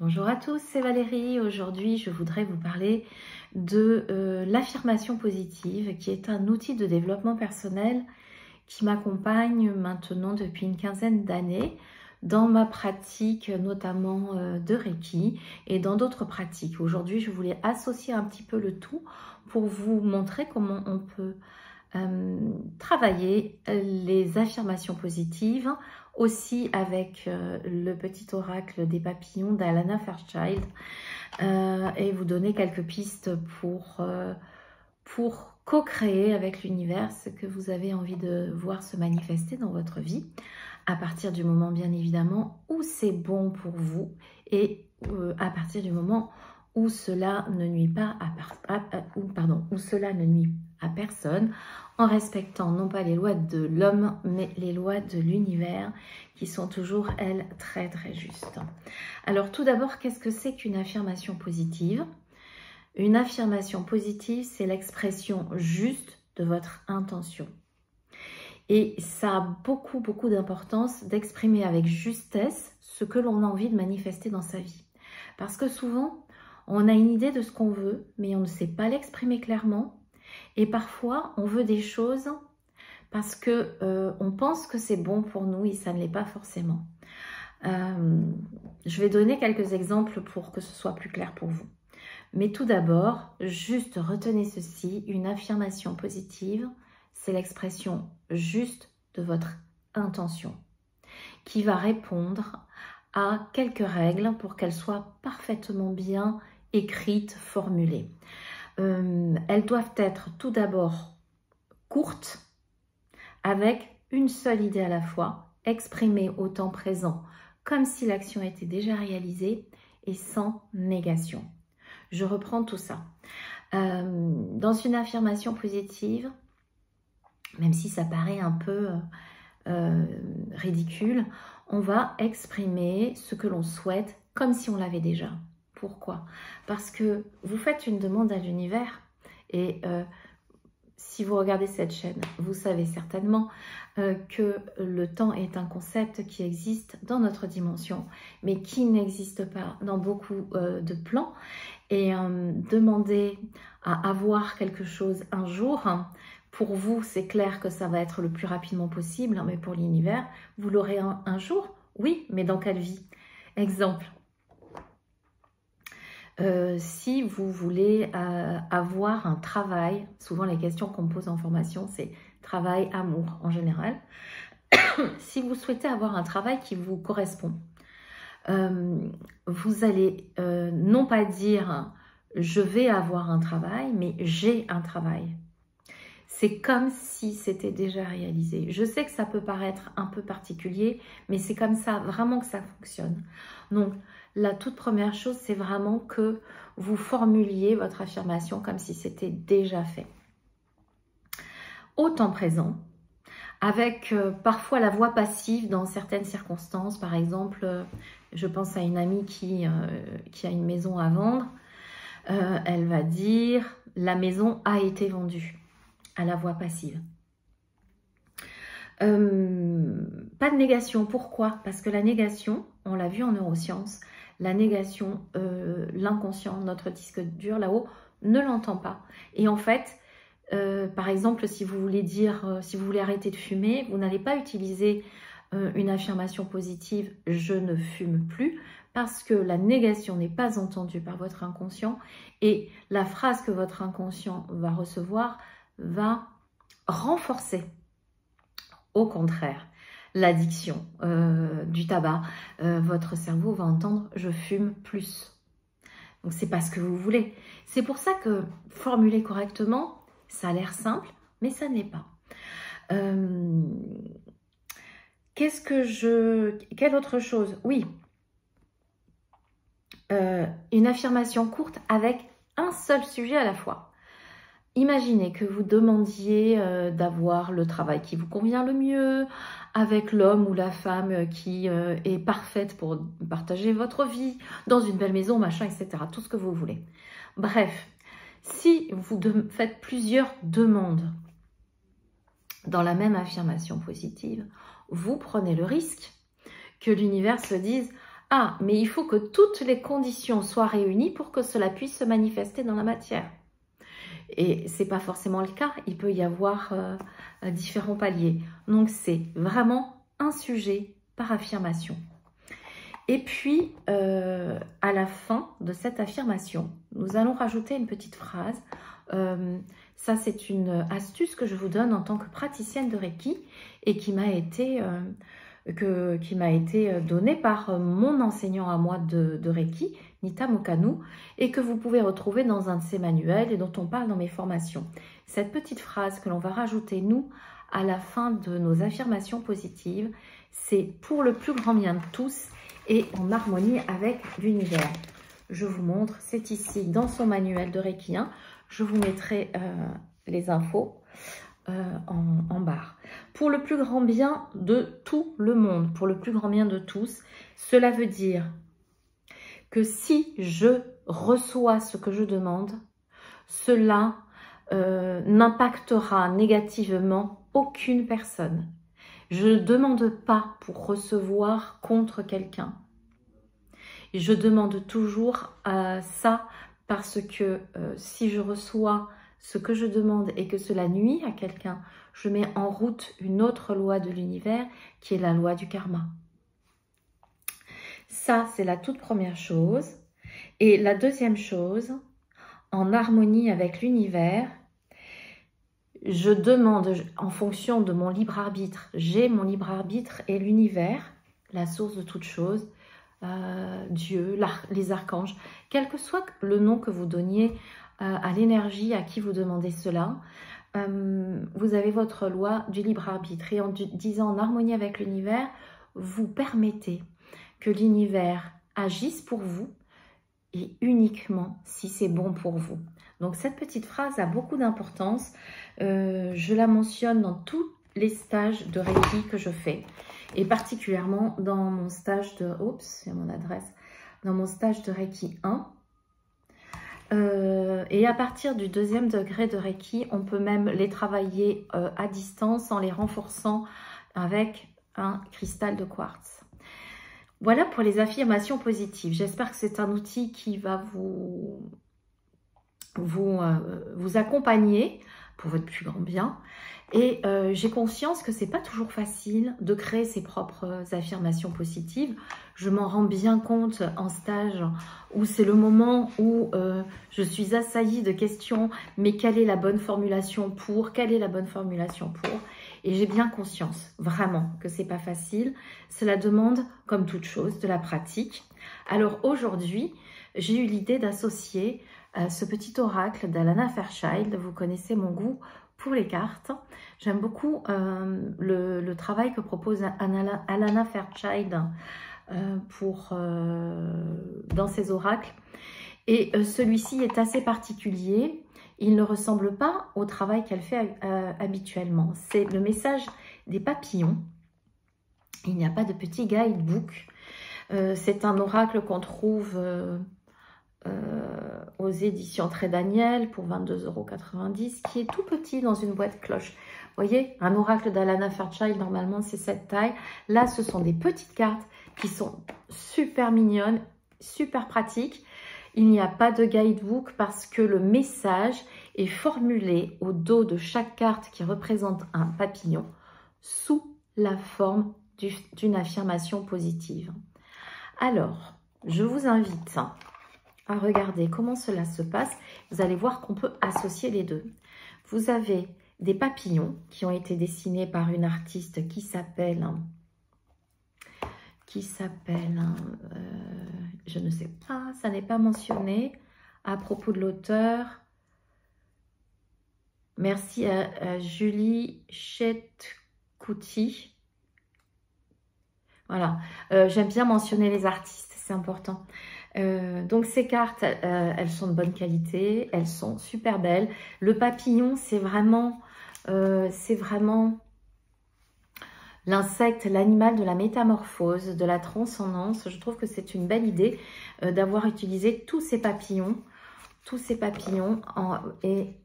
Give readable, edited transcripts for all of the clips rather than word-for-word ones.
Bonjour à tous, c'est Valérie. Aujourd'hui, je voudrais vous parler de l'affirmation positive, qui est un outil de développement personnel qui m'accompagne maintenant depuis une quinzaine d'années dans ma pratique, notamment de Reiki et dans d'autres pratiques. Aujourd'hui, je voulais associer un petit peu le tout pour vous montrer comment on peut travailler les affirmations positives, aussi avec le petit oracle des papillons d'Alana Fairchild, et vous donner quelques pistes pour co-créer avec l'univers ce que vous avez envie de voir se manifester dans votre vie, à partir du moment bien évidemment où c'est bon pour vous et à partir du moment où cela ne nuit pas où cela ne nuit à personne, en respectant non pas les lois de l'homme, mais les lois de l'univers, qui sont toujours, elles, très très justes. Alors tout d'abord, qu'est-ce que c'est qu'une affirmation positive? Une affirmation positive, c'est l'expression juste de votre intention. Et ça a beaucoup d'importance d'exprimer avec justesse ce que l'on a envie de manifester dans sa vie. Parce que souvent, on a une idée de ce qu'on veut, mais on ne sait pas l'exprimer clairement. Et parfois, on veut des choses parce que on pense que c'est bon pour nous et ça ne l'est pas forcément. Je vais donner quelques exemples pour que ce soit plus clair pour vous. Mais tout d'abord, juste retenez ceci, une affirmation positive, c'est l'expression juste de votre intention qui va répondre à quelques règles pour qu'elles soient parfaitement bien écrites, formulées. Elles doivent être tout d'abord courtes, avec une seule idée à la fois, exprimée au temps présent, comme si l'action était déjà réalisée et sans négation. Je reprends tout ça. Dans une affirmation positive, même si ça paraît un peu ridicule, on va exprimer ce que l'on souhaite comme si on l'avait déjà. Pourquoi? Parce que vous faites une demande à l'univers et si vous regardez cette chaîne, vous savez certainement que le temps est un concept qui existe dans notre dimension, mais qui n'existe pas dans beaucoup de plans. Et demander à avoir quelque chose un jour, pour vous, c'est clair que ça va être le plus rapidement possible, mais pour l'univers, vous l'aurez un jour? Oui, mais dans quelle vie? Exemple. Si vous voulez avoir un travail, souvent les questions qu'on me pose en formation, c'est travail, amour en général. Si vous souhaitez avoir un travail qui vous correspond, vous allez non pas dire je vais avoir un travail, mais j'ai un travail. C'est comme si c'était déjà réalisé. Je sais que ça peut paraître un peu particulier, mais c'est comme ça vraiment que ça fonctionne. Donc, la toute première chose, c'est vraiment que vous formuliez votre affirmation comme si c'était déjà fait. Au temps présent, avec parfois la voix passive dans certaines circonstances. Par exemple, je pense à une amie qui a une maison à vendre. Elle va dire « la maison a été vendue » à la voix passive. Pas de négation. Pourquoi? Parce que la négation, on l'a vu en neurosciences, la négation, l'inconscient, notre disque dur là-haut, ne l'entend pas. Et en fait, par exemple, si vous voulez dire, si vous voulez arrêter de fumer, vous n'allez pas utiliser une affirmation positive « je ne fume plus » parce que la négation n'est pas entendue par votre inconscient et la phrase que votre inconscient va recevoir va renforcer, au contraire, l'addiction du tabac. Votre cerveau va entendre « je fume plus ». Donc, c'est pas ce que vous voulez. C'est pour ça que formuler correctement, ça a l'air simple, mais ça ne l'est pas. Quelle autre chose? Oui. Une affirmation courte avec un seul sujet à la fois. Imaginez que vous demandiez d'avoir le travail qui vous convient le mieux, avec l'homme ou la femme qui est parfaite pour partager votre vie, dans une belle maison, machin, etc. Tout ce que vous voulez. Bref, si vous faites plusieurs demandes dans la même affirmation positive, vous prenez le risque que l'univers se dise Ah, mais il faut que toutes les conditions soient réunies pour que cela puisse se manifester dans la matière. Et ce n'est pas forcément le cas, il peut y avoir différents paliers. Donc, c'est vraiment un sujet par affirmation. Et puis, à la fin de cette affirmation, nous allons rajouter une petite phrase. Ça, c'est une astuce que je vous donne en tant que praticienne de Reiki et qui m'a été donnée par mon enseignant à moi de Reiki, Nita Mokanu, et que vous pouvez retrouver dans un de ses manuels et dont on parle dans mes formations. Cette petite phrase que l'on va rajouter, nous, à la fin de nos affirmations positives, c'est « pour le plus grand bien de tous » et en harmonie avec l'univers. Je vous montre, c'est ici dans son manuel de Reiki 1. Je vous mettrai les infos en barre. Pour le plus grand bien de tout le monde, pour le plus grand bien de tous, cela veut dire que si je reçois ce que je demande, cela n'impactera négativement aucune personne. Je ne demande pas pour recevoir contre quelqu'un. Je demande toujours ça parce que si je reçois ce que je demande et que cela nuit à quelqu'un, je mets en route une autre loi de l'univers qui est la loi du karma. Ça, c'est la toute première chose. Et la deuxième chose, en harmonie avec l'univers, je demande en fonction de mon libre arbitre. J'ai mon libre arbitre et l'univers, la source de toute chose, Dieu, les archanges, quel que soit le nom que vous donniez à l'énergie à qui vous demandez cela, vous avez votre loi du libre arbitre. Et en disant en harmonie avec l'univers, vous permettez que l'univers agisse pour vous et uniquement si c'est bon pour vous. Donc cette petite phrase a beaucoup d'importance. Je la mentionne dans tous les stages de Reiki que je fais. Et particulièrement dans mon stage de... Oups, il y a mon adresse. Dans mon stage de Reiki 1. Et à partir du 2e degré de Reiki, on peut même les travailler à distance en les renforçant avec un cristal de quartz. Voilà pour les affirmations positives. J'espère que c'est un outil qui va vous accompagner pour votre plus grand bien. Et j'ai conscience que c'est pas toujours facile de créer ses propres affirmations positives. Je m'en rends bien compte en stage où c'est le moment où je suis assaillie de questions. Mais quelle est la bonne formulation pour? Quelle est la bonne formulation pour? Et j'ai bien conscience, vraiment, que c'est pas facile. Cela demande, comme toute chose, de la pratique. Alors aujourd'hui, j'ai eu l'idée d'associer ce petit oracle d'Alana Fairchild. Vous connaissez mon goût pour les cartes. J'aime beaucoup le travail que propose Alana Fairchild dans ses oracles. Et celui-ci est assez particulier. Il ne ressemble pas au travail qu'elle fait habituellement. C'est le message des papillons. Il n'y a pas de petit guidebook. C'est un oracle qu'on trouve aux éditions Très Daniel pour 22,90 €, qui est tout petit dans une boîte cloche. Vous voyez, un oracle d'Alana Fairchild, normalement, c'est cette taille. Là, ce sont des petites cartes qui sont super mignonnes, super pratiques. Il n'y a pas de guidebook parce que le message est formulé au dos de chaque carte qui représente un papillon sous la forme d'une affirmation positive. Alors, je vous invite à regarder comment cela se passe. Vous allez voir qu'on peut associer les deux. Vous avez des papillons qui ont été dessinés par une artiste qui s'appelle... je ne sais pas, ça n'est pas mentionné à propos de l'auteur. Merci à Julie Chetkouti. Voilà, j'aime bien mentionner les artistes, c'est important. Donc ces cartes, elles sont de bonne qualité, elles sont super belles. Le papillon, c'est vraiment l'insecte, l'animal de la métamorphose, de la transcendance. Je trouve que c'est une belle idée d'avoir utilisé tous ces papillons et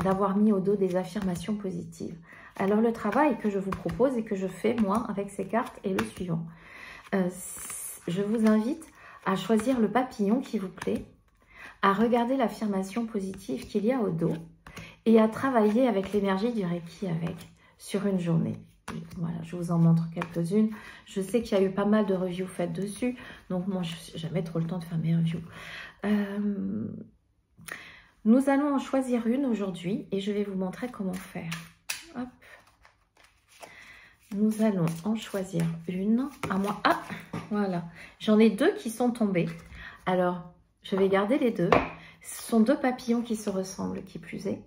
d'avoir mis au dos des affirmations positives. Alors le travail que je vous propose et que je fais moi avec ces cartes est le suivant. je vous invite à choisir le papillon qui vous plaît, à regarder l'affirmation positive qu'il y a au dos et à travailler avec l'énergie du Reiki sur une journée. Voilà, je vous en montre quelques-unes. Je sais qu'il y a eu pas mal de reviews faites dessus, donc moi, je n'ai jamais trop le temps de faire mes reviews. Nous allons en choisir une aujourd'hui et je vais vous montrer comment faire. Hop. Nous allons en choisir une. À moi. Ah, voilà. J'en ai deux qui sont tombés. Alors, je vais garder les deux. Ce sont deux papillons qui se ressemblent, qui plus est.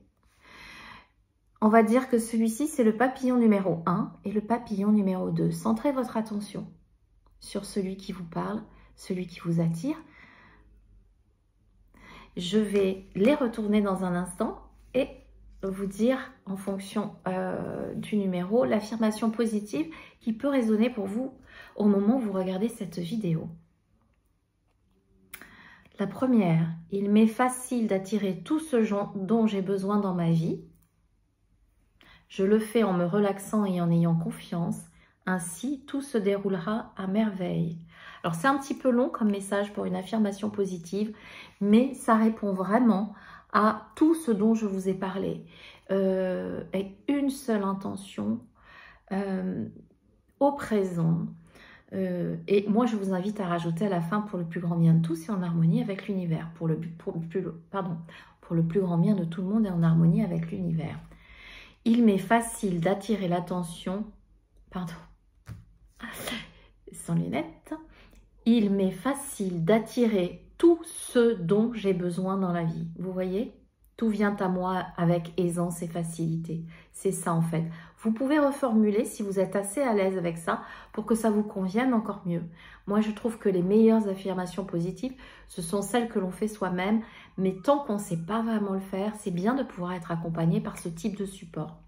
On va dire que celui-ci, c'est le papillon numéro 1 et le papillon numéro 2. Centrez votre attention sur celui qui vous parle, celui qui vous attire. Je vais les retourner dans un instant et vous dire en fonction du numéro l'affirmation positive qui peut résonner pour vous au moment où vous regardez cette vidéo. La première, il m'est facile d'attirer tout ce dont j'ai besoin dans ma vie. Je le fais en me relaxant et en ayant confiance. Ainsi, tout se déroulera à merveille. Alors, c'est un petit peu long comme message pour une affirmation positive, mais ça répond vraiment à tout ce dont je vous ai parlé. Avec une seule intention, au présent. Et moi, je vous invite à rajouter à la fin pour le plus grand bien de tous et en harmonie avec l'univers. Pour le plus grand bien de tout le monde et en harmonie avec l'univers. Il m'est facile d'attirer l'attention, sans lunettes, il m'est facile d'attirer tout ce dont j'ai besoin dans la vie. Vous voyez? Tout vient à moi avec aisance et facilité. C'est ça en fait. Vous pouvez reformuler si vous êtes assez à l'aise avec ça pour que ça vous convienne encore mieux. Moi, je trouve que les meilleures affirmations positives, ce sont celles que l'on fait soi-même. Mais tant qu'on ne sait pas vraiment le faire, c'est bien de pouvoir être accompagné par ce type de support.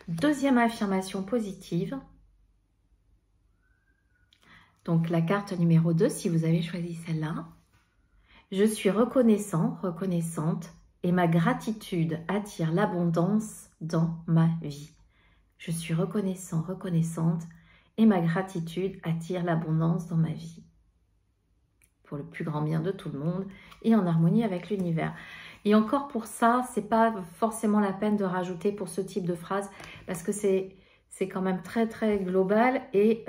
Deuxième affirmation positive. Donc, la carte numéro 2, si vous avez choisi celle-là. Je suis reconnaissant, reconnaissante et ma gratitude attire l'abondance dans ma vie. Je suis reconnaissant, reconnaissante et ma gratitude attire l'abondance dans ma vie. Pour le plus grand bien de tout le monde et en harmonie avec l'univers. Et encore pour ça, c'est pas forcément la peine de rajouter pour ce type de phrase parce que c'est quand même très très global et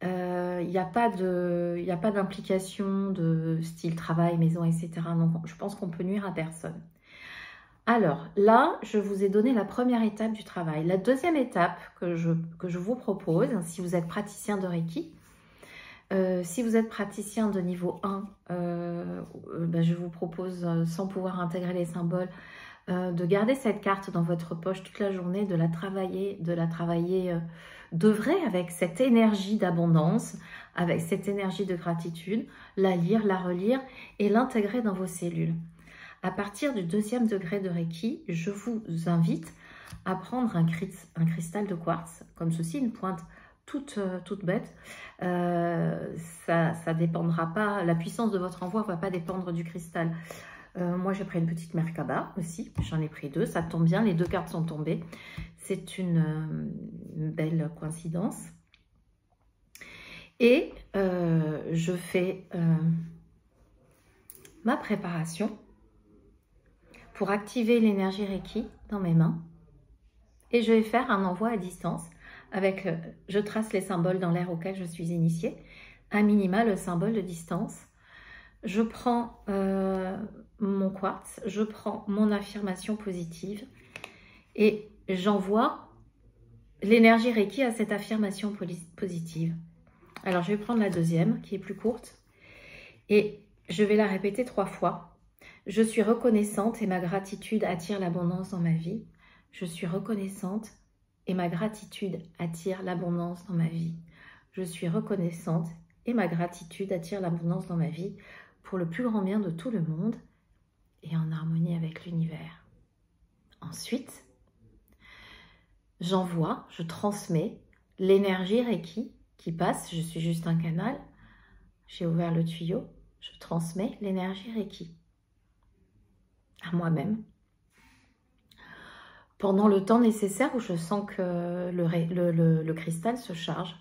il n'y a pas d'implication de style travail, maison, etc. Donc, je pense qu'on peut nuire à personne. Alors, là, je vous ai donné la première étape du travail. La deuxième étape que je vous propose, si vous êtes praticien de Reiki, si vous êtes praticien de niveau 1, je vous propose, sans pouvoir intégrer les symboles, de garder cette carte dans votre poche toute la journée, de la travailler, d'œuvrer avec cette énergie d'abondance, avec cette énergie de gratitude, la lire, la relire et l'intégrer dans vos cellules. À partir du 2e degré de Reiki, je vous invite à prendre un cristal de quartz, comme ceci, une pointe toute bête. Ça dépendra pas, la puissance de votre envoi ne va pas dépendre du cristal. Moi, j'ai pris une petite Merkaba aussi. J'en ai pris 2. Ça tombe bien, les 2 cartes sont tombées. C'est une belle coïncidence. Et je fais ma préparation pour activer l'énergie Reiki dans mes mains. Et je vais faire un envoi à distance. Je trace les symboles dans l'air auquel je suis initiée. À minima, le symbole de distance. Je prends mon quartz, je prends mon affirmation positive et j'envoie l'énergie Reiki à cette affirmation positive. Alors, je vais prendre la deuxième qui est plus courte et je vais la répéter 3 fois. Je suis reconnaissante et ma gratitude attire l'abondance dans ma vie. Je suis reconnaissante et ma gratitude attire l'abondance dans ma vie. Je suis reconnaissante et ma gratitude attire l'abondance dans ma vie pour le plus grand bien de tout le monde et en harmonie avec l'univers. Ensuite, j'envoie, je transmets l'énergie Reiki qui passe. Je suis juste un canal. J'ai ouvert le tuyau. Je transmets l'énergie Reiki à moi-même pendant le temps nécessaire où je sens que le cristal se charge.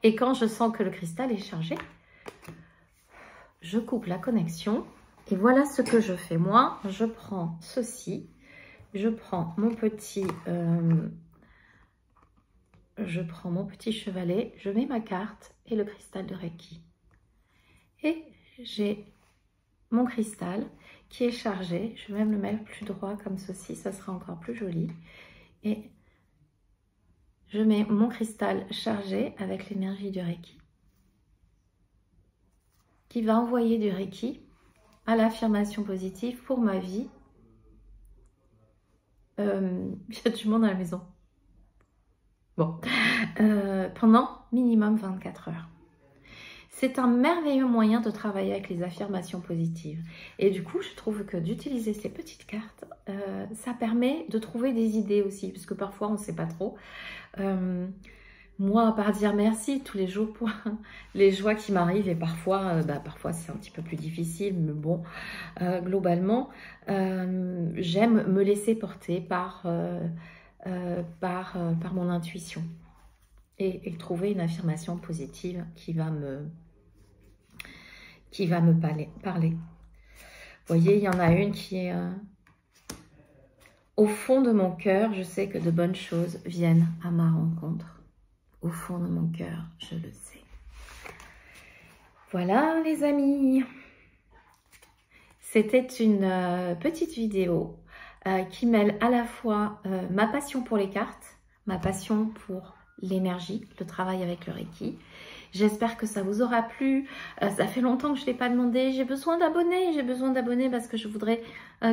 Et quand je sens que le cristal est chargé, je coupe la connexion. Et voilà ce que je fais. Moi, je prends ceci. Je prends mon petit chevalet. Je mets ma carte et le cristal de Reiki. Et j'ai mon cristal qui est chargé. Je vais même le mettre plus droit comme ceci. Ça sera encore plus joli. Et je mets mon cristal chargé avec l'énergie du Reiki, qui va envoyer du Reiki à l'affirmation positive pour ma vie. Il y a du monde à la maison. Bon, pendant minimum 24 heures. C'est un merveilleux moyen de travailler avec les affirmations positives. Et du coup, je trouve que d'utiliser ces petites cartes, ça permet de trouver des idées aussi, parce que parfois, on ne sait pas trop. Moi, à part dire merci tous les jours pour les joies qui m'arrivent, et parfois c'est un petit peu plus difficile, mais bon, globalement, j'aime me laisser porter par mon intuition et trouver une affirmation positive qui va me parler. Vous voyez, il y en a une qui est au fond de mon cœur, je sais que de bonnes choses viennent à ma rencontre. Au fond de mon cœur, je le sais. Voilà les amis. C'était une petite vidéo qui mêle à la fois ma passion pour les cartes, ma passion pour l'énergie, le travail avec le Reiki. J'espère que ça vous aura plu. Ça fait longtemps que je ne l'ai pas demandé. J'ai besoin d'abonnés parce que je voudrais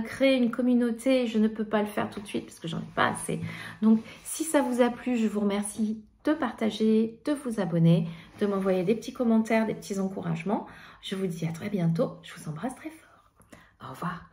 créer une communauté. Je ne peux pas le faire tout de suite parce que j'en ai pas assez. Donc, si ça vous a plu, je vous remercie de partager, de vous abonner, de m'envoyer des petits commentaires, des petits encouragements. Je vous dis à très bientôt. Je vous embrasse très fort. Au revoir.